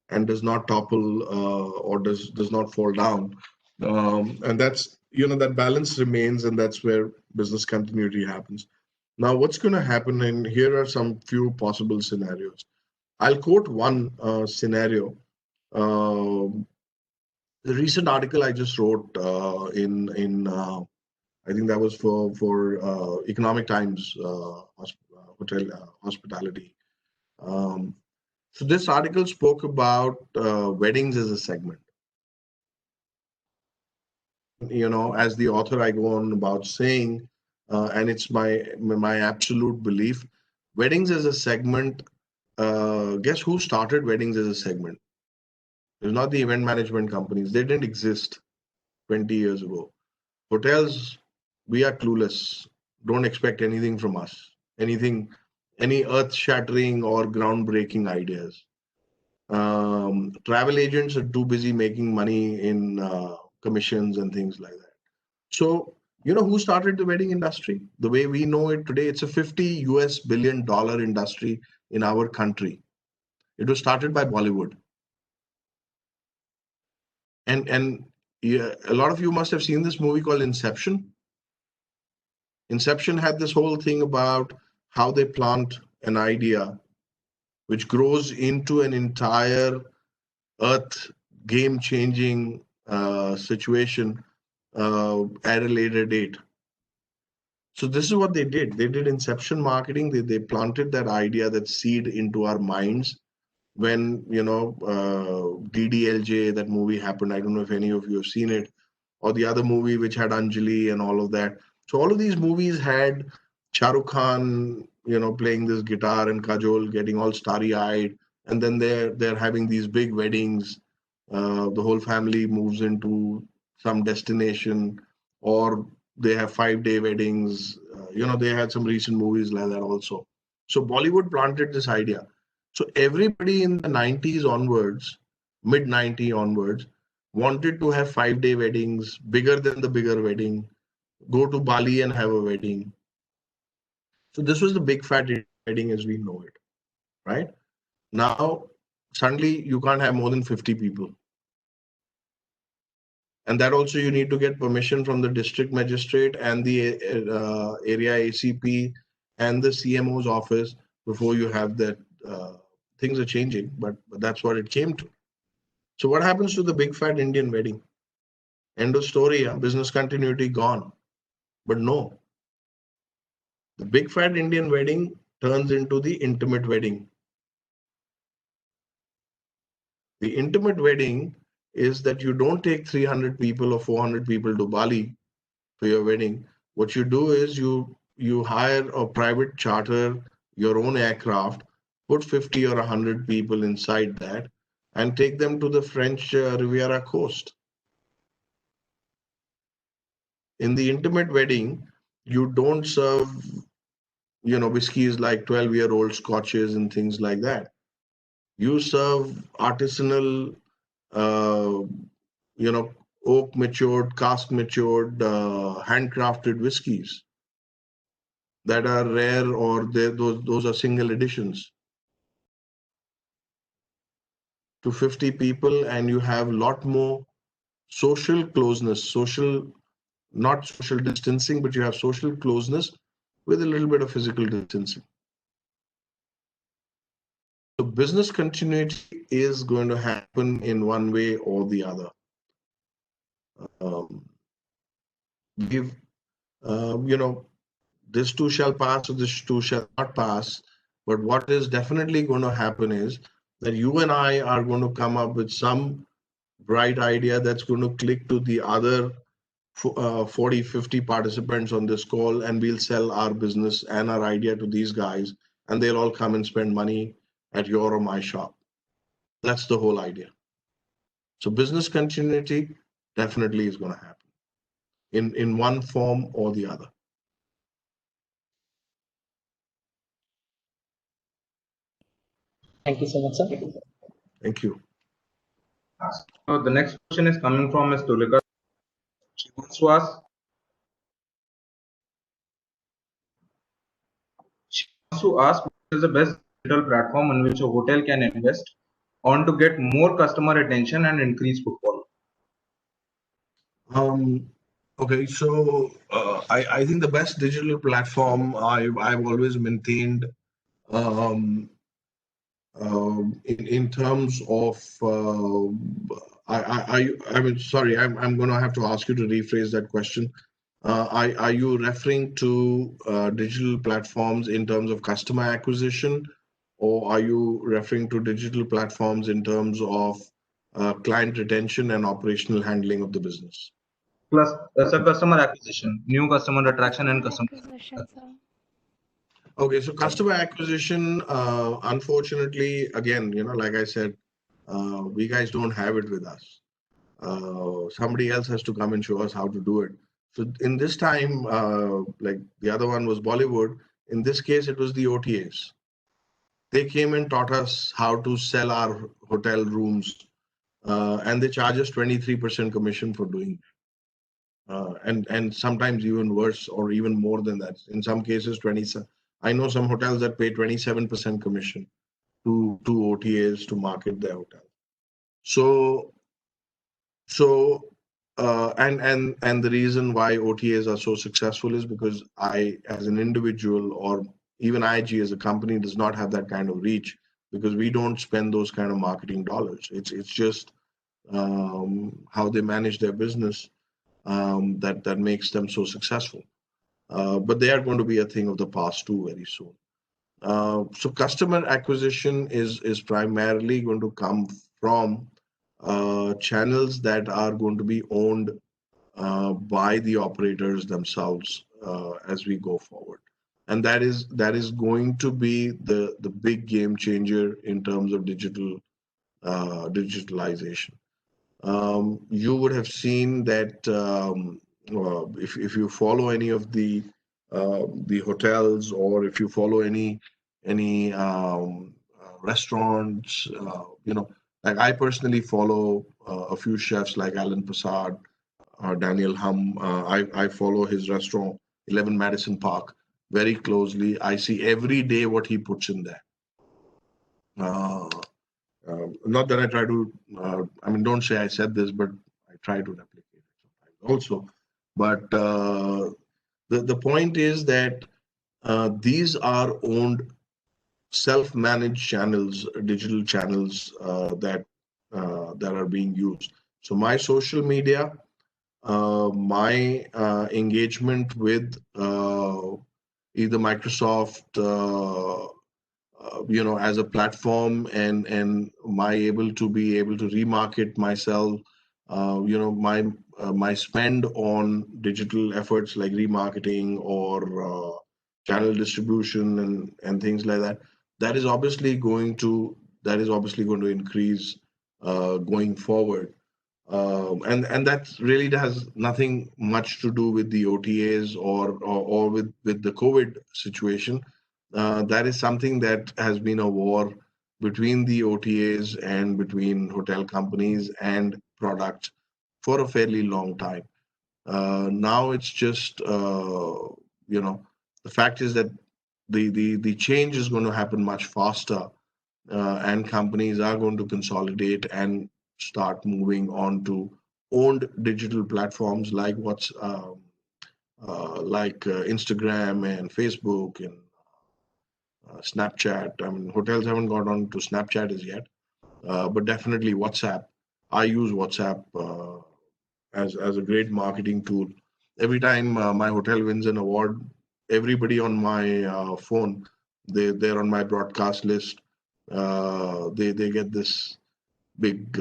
and does not topple or does not fall down, and that's that balance remains, and that's where business continuity happens. Now, what's going to happen? And here are some few possible scenarios. I'll quote one scenario. The recent article I just wrote in I think that was for Economic Times hospitality. So this article spoke about weddings as a segment. As the author, I go on about saying, and it's my absolute belief, weddings as a segment. Guess who started weddings as a segment? It's not the event management companies. They didn't exist 20 years ago. Hotels, we are clueless. Don't expect anything from us. Any earth-shattering or groundbreaking ideas. Travel agents are too busy making money in commissions and things like that. So, who started the wedding industry? The way we know it today, it's a $50 billion industry in our country. It was started by Bollywood. And yeah, a lot of you must have seen this movie called Inception. Inception had this whole thing about how they plant an idea which grows into an entire earth game-changing situation at a later date. So this is what they did. They did inception marketing. They planted that idea, that seed into our minds. When DDLJ, that movie happened. I don't know if any of you have seen it, or the other movie which had Anjali and all of that. So all of these movies had Shah Rukh Khan, playing this guitar, and Kajol getting all starry-eyed, and then they're having these big weddings. The whole family moves into some destination, or they have 5-day weddings. They had some recent movies like that also. So Bollywood planted this idea. So everybody in the 90s onwards, mid-90s onwards, wanted to have 5-day weddings, bigger than the bigger wedding, go to Bali and have a wedding. So this was the big fat wedding as we know it, right? Now, suddenly you can't have more than 50 people. And that also you need to get permission from the district magistrate and the area ACP and the CMO's office before you have that. Things are changing, but that's what it came to. So what happens to the big fat Indian wedding? End of story. Business continuity gone. But no. The big fat Indian wedding turns into the intimate wedding. The intimate wedding is that you don't take 300 people or 400 people to Bali for your wedding. What you do is you hire a private charter, your own aircraft, put 50 or 100 people inside that, and take them to the French Riviera coast. In the intimate wedding, you don't serve, whiskeys like 12-year-old scotches and things like that. You serve artisanal, oak matured, cask matured, handcrafted whiskeys that are rare, or those are single editions. To 50 people, and you have a lot more social closeness, not social distancing, but you have social closeness with a little bit of physical distancing. So business continuity is going to happen in one way or the other. This too shall pass, or this too shall not pass. But what is definitely going to happen is that you and I are going to come up with some bright idea that's going to click to the other 40, 50 participants on this call, and we'll sell our business and our idea to these guys, and they'll all come and spend money at your or my shop. That's the whole idea. So business continuity definitely is going to happen in one form or the other. Thank you so much, sir. Thank you. So the next question is coming from Ms. Tulika. She wants to ask, what is the best digital platform on which a hotel can invest on to get more customer attention and increase footfall? Okay, so I think the best digital platform I've always maintained in terms of I mean, sorry, I'm going to have to ask you to rephrase that question. Are you referring to digital platforms in terms of customer acquisition, or are you referring to digital platforms in terms of client retention and operational handling of the business? Plus, customer acquisition, new customer attraction, and customer acquisition, sir. Okay, so customer acquisition, unfortunately, again, like I said, we guys don't have it with us. Somebody else has to come and show us how to do it. So in this time, like the other one was Bollywood, in this case, it was the OTAs. They came and taught us how to sell our hotel rooms, and they charge us 23% commission for doing it. And sometimes even worse, or even more than that. In some cases, 27. I know some hotels that pay 27% commission to OTAs to market their hotel. And the reason why OTAs are so successful is because I, as an individual, or even IG as a company, does not have that kind of reach, because we don't spend those kind of marketing dollars. It's just how they manage their business that makes them so successful. But they are going to be a thing of the past too very soon. So customer acquisition is primarily going to come from channels that are going to be owned by the operators themselves as we go forward. And that is going to be the big game changer in terms of digitalization. You would have seen that if you follow any of the hotels, or if you follow any restaurants, like I personally follow a few chefs like Alan Prasad, Daniel Hum. I follow his restaurant, 11 Madison Park, very closely. I see every day what he puts in there. Not that I try to, don't say I said this, but I try to replicate it sometimes also. But the point is that these are owned, self-managed channels, digital channels that are being used. So my social media, my engagement with either Microsoft, as a platform, and am I able to remarket myself, my spend on digital efforts like remarketing or channel distribution and things like that. That is obviously going to increase going forward. And that really has nothing much to do with the OTAs or with the COVID situation. That is something that has been a war between the OTAs and between hotel companies and product for a fairly long time. Now it's just the fact is that the change is going to happen much faster, and companies are going to consolidate and start moving on to owned digital platforms like Instagram and Facebook and Snapchat. I mean, hotels haven't got on to Snapchat as yet, but definitely WhatsApp. I use WhatsApp as a great marketing tool. Every time my hotel wins an award, everybody on my phone, they're on my broadcast list. They get this big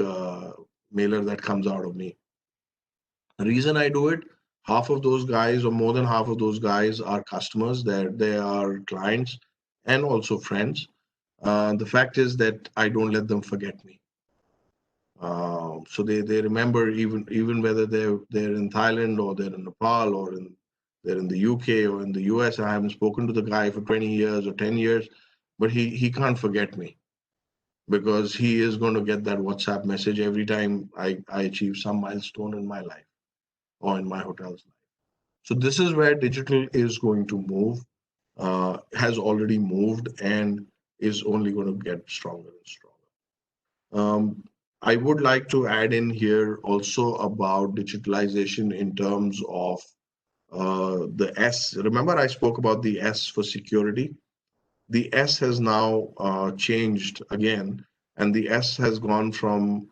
mailer that comes out of me. The reason I do it, half of those guys or more than half of those guys are customers. They are clients and also friends. The fact is that I don't let them forget me. So they remember even whether they're in Thailand or they're in Nepal or they're in the UK or in the US. I haven't spoken to the guy for 20 years or 10 years, but he can't forget me, because he is going to get that WhatsApp message every time I achieve some milestone in my life or in my hotel's life. So this is where digital is going to move, has already moved, and is only going to get stronger and stronger. I would like to add in here also about digitalization in terms of the S. Remember, I spoke about the S for security. The S has now changed again, and the S has gone from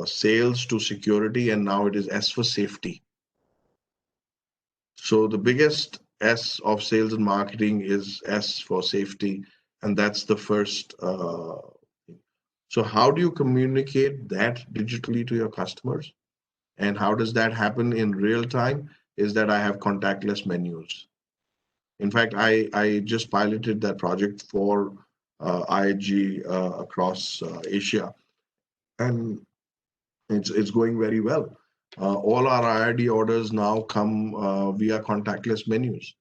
sales to security, and now it is S for safety. So the biggest S of sales and marketing is S for safety, and that's the first thing. So how do you communicate that digitally to your customers? And how does that happen in real time? Is that I have contactless menus. In fact, I just piloted that project for IHG across Asia, and it's going very well. All our IRD orders now come via contactless menus.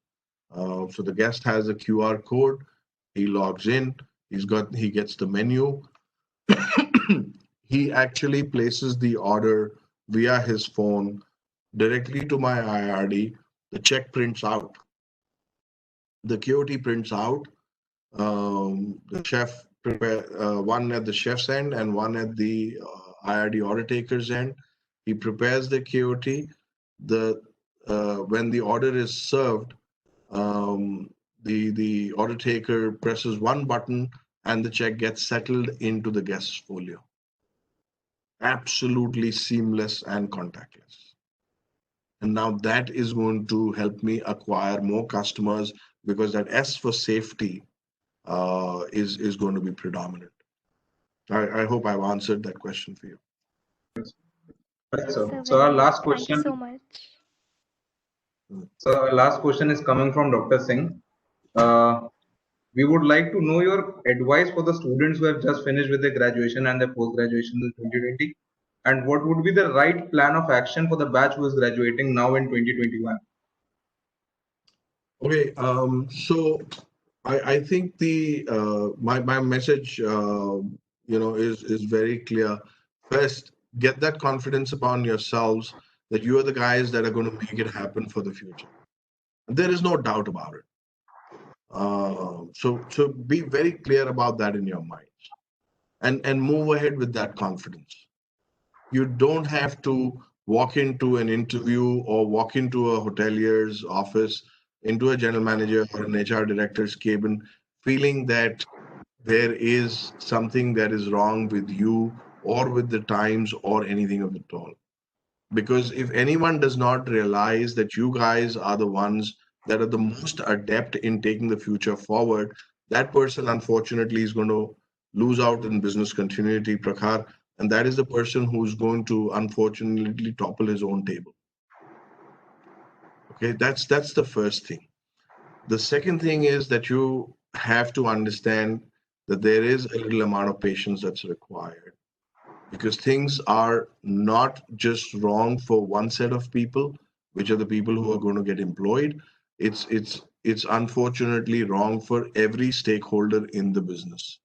So the guest has a QR code, he logs in, he gets the menu. He actually places the order via his phone directly to my IRD. The check prints out. The QOT prints out. The chef prepare one at the chef's end and one at the IRD order taker's end. He prepares the QOT. When the order is served, the order taker presses one button and the check gets settled into the guest's folio. Absolutely seamless and contactless. And now that is going to help me acquire more customers, because that S for safety is going to be predominant. I hope I've answered that question for you. Right, sir. Sir, So our very last well. Thank you question. so much. So our last question is coming from Dr. Singh. We would like to know your advice for the students who have just finished with their graduation and their post-graduation in 2020, and what would be the right plan of action for the batch who is graduating now in 2021? Okay, so I think my message is very clear. First, get that confidence upon yourselves that you are the guys that are going to make it happen for the future. There is no doubt about it. So be very clear about that in your minds, and move ahead with that confidence. You don't have to walk into an interview or walk into a hotelier's office, into a general manager or an HR director's cabin, feeling that there is something that is wrong with you or with the times or anything of it all. Because if anyone does not realize that you guys are the ones that are the most adept in taking the future forward, that person unfortunately is going to lose out in business continuity, Prakhar, and that is the person who's going to unfortunately topple his own table. Okay, that's the first thing. The second thing is that you have to understand that there is a little amount of patience that's required, because things are not just wrong for one set of people, which are the people who are going to get employed. It's unfortunately wrong for every stakeholder in the business,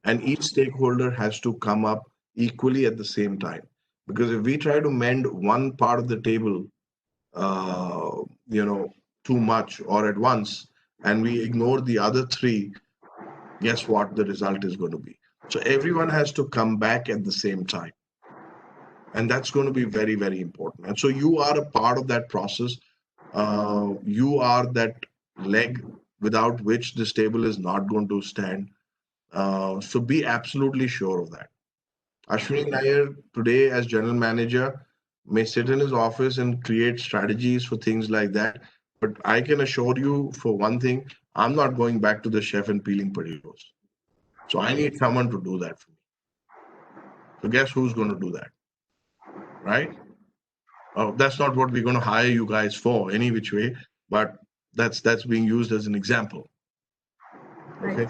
and each stakeholder has to come up equally at the same time. Because if we try to mend one part of the table, uh, too much or at once, and we ignore the other three, guess what the result is going to be? So everyone has to come back at the same time. And that's going to be very, very important. And so you are a part of that process. You are that leg without which this table is not going to stand. So be absolutely sure of that. Ashwini Nair today as general manager may sit in his office and create strategies for things like that. But I can assure you for one thing, I'm not going back to the chef and peeling potatoes. So I need someone to do that for me. So guess who's going to do that? Right? Oh, that's not what we're going to hire you guys for any which way, but that's being used as an example. Okay.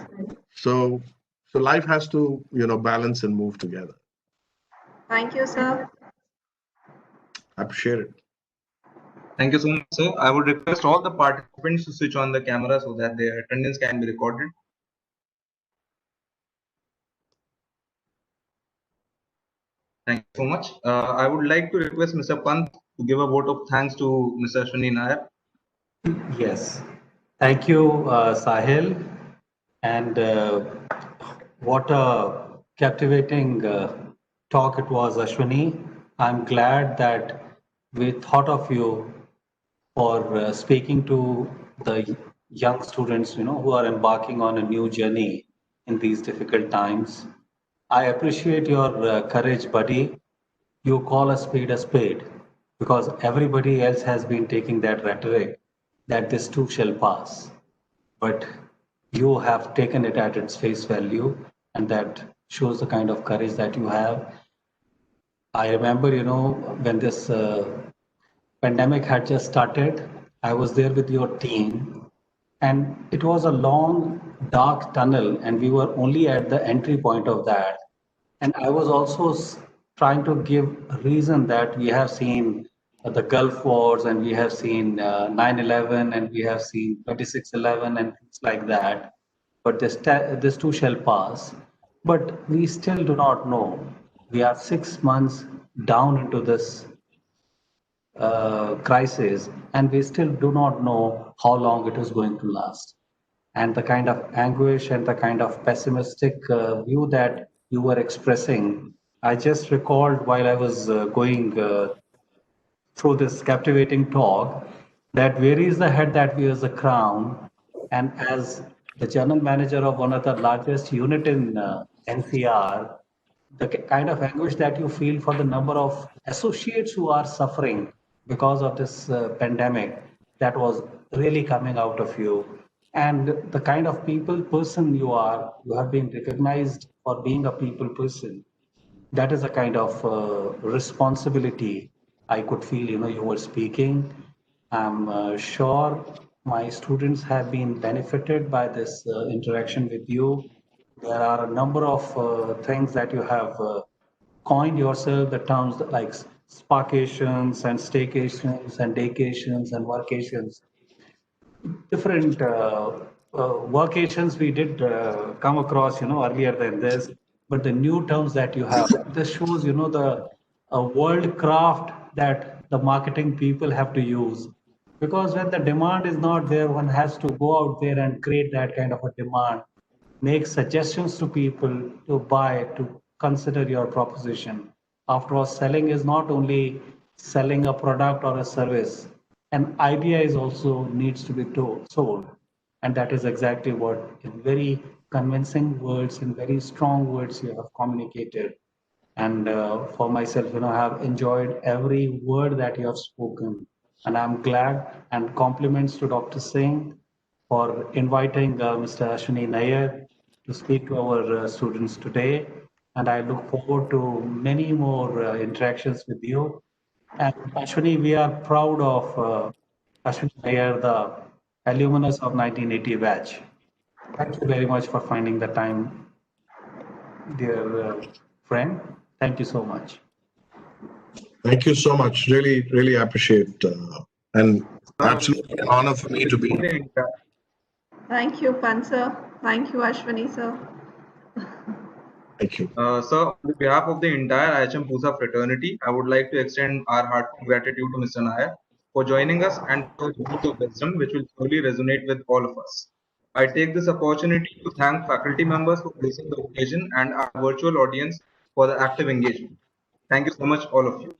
So life has to, balance and move together. Thank you, sir. I appreciate it. Thank you so much, sir. I would request all the participants to switch on the camera so that their attendance can be recorded. Thank you so much. I would like to request Mr. Pant to give a vote of thanks to Mr. Ashwini Nair. Yes. Thank you, Sahil. And what a captivating talk it was, Ashwini. I'm glad that we thought of you for speaking to the young students, who are embarking on a new journey in these difficult times. I appreciate your courage, buddy. You call a spade because everybody else has been taking that rhetoric that this too shall pass. But you have taken it at its face value, and that shows the kind of courage that you have. I remember, when this pandemic had just started, I was there with your team, and it was a long, dark tunnel, and we were only at the entry point of that. And I was also trying to give a reason that we have seen the Gulf Wars, and we have seen 9/11, and we have seen 26/11 and things like that. But this too shall pass. But we still do not know. We are 6 months down into this crisis, and we still do not know how long it is going to last. And the kind of anguish and the kind of pessimistic view that you were expressing, I just recalled while I was going through this captivating talk, that where is the head that wears the crown? And as the general manager of one of the largest unit in NCR, the kind of anguish that you feel for the number of associates who are suffering because of this pandemic, that was really coming out of you. And the kind of people person you are, you have been recognized for being a people person. That is a kind of responsibility I could feel, you were speaking. I'm sure my students have been benefited by this interaction with you. There are a number of things that you have coined yourself, the terms like sparkations and staycations and daycations and workations. Different workations we did come across, earlier than this, but the new terms that you have, this shows, the world craft that the marketing people have to use. Because when the demand is not there, one has to go out there and create that kind of a demand, make suggestions to people to buy, to consider your proposition. After all, selling is not only selling a product or a service. An idea is also needs to be sold. And that is exactly what, in very convincing words, in very strong words, you have communicated. And for myself, I have enjoyed every word that you have spoken. And I'm glad, and compliments to Dr. Singh for inviting Mr. Ashwini Nair to speak to our students today. And I look forward to many more interactions with you. And Ashwini, we are proud of Ashwini Nair, the alumnus of 1980 batch. Thank you very much for finding the time, dear friend. Thank you so much. Thank you so much. Really, really appreciate and absolutely an honor for me to be here. Thank you, Pansa. Thank you, Ashwini, sir. Thank you. Sir, on behalf of the entire IHM Pusa fraternity, I would like to extend our heartfelt gratitude to Mr. Nair for joining us and for the words of wisdom which will surely resonate with all of us. I take this opportunity to thank faculty members for gracing the occasion and our virtual audience for the active engagement. Thank you so much, all of you.